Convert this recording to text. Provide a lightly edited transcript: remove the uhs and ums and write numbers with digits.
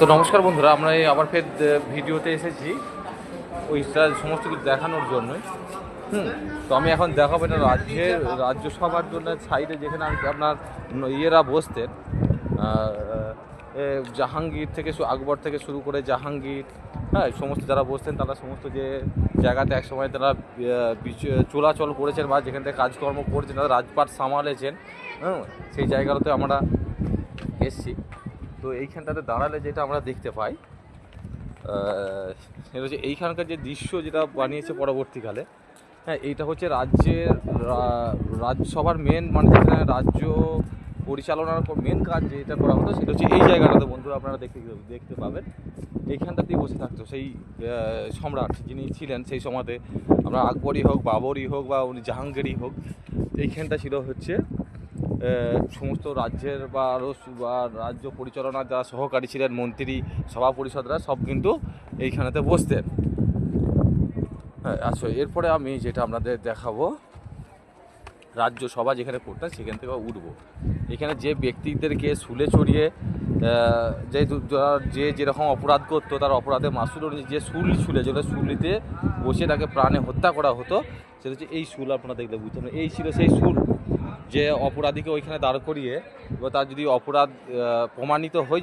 তো নমস্কার বন্ধুরা, আমরা এই আবার ফের ভিডিওতে এসেছি ওইটা সমস্ত কিছু দেখানোর জন্যই। তো আমি এখন দেখাবো এটা রাজ্যসভার জন্য সাইডে যেখানে আপনার ইয়েরা বসতেন, জাহাঙ্গীর থেকে আকবর থেকে শুরু করে জাহাঙ্গীর, হ্যাঁ, সমস্ত যারা বসতেন তারা সমস্ত যে জায়গাতে একসময় তারা চলাচল করেছেন বা যেখান থেকে কাজকর্ম করেছেন, তারা রাজপাট সামালেছেন, সেই জায়গাটাতে আমরা এসছি। তো এইখানটাতে দাঁড়ালে যেটা আমরা দেখতে পাই সেটা হচ্ছে এইখানকার যে দৃশ্য যেটা বানিয়েছে পরবর্তীকালে, হ্যাঁ, এইটা হচ্ছে রাজ্যসভার মেন, মানে যেখানে রাজ্য পরিচালনার মেন কাজ যেটা করা হতো সেটা হচ্ছে এই জায়গাটাতে। বন্ধুরা আপনারা দেখতে পাবেন এইখানটাতেই বসে থাকতো সেই সম্রাট যিনি ছিলেন সেই সময়তে, আমরা আকবরই হোক, বাবরই হোক বা উনি জাহাঙ্গীরই হোক, এইখানটা ছিল হচ্ছে সমস্ত রাজ্যের বা রাজ্য পরিচালনার যারা সহকারী ছিলেন, মন্ত্রী, সভা পরিষদরা সব কিন্তু এইখানেতে বসতেন। হ্যাঁ, আচ্ছা, এরপরে আমি যেটা আপনাদের দেখাবো রাজ্যসভা যেখানে করতেন সেখান থেকে উঠবো। এখানে যে ব্যক্তিদেরকে শুলে চড়িয়ে যে যেরকম অপরাধ করতো তার অপরাধের মাসুল অনুযায়ী যে শুলে যেটা শুলিতে বসে তাকে প্রাণে হত্যা করা হতো, সেটা হচ্ছে এই শুল। আপনারা দেখলে বুঝতে পারবেন এই ছিল সেই শুল, যে অপরাধীকে ওইখানে দাঁড় করিয়ে তার যদি অপরাধ প্রমাণিত হয়ে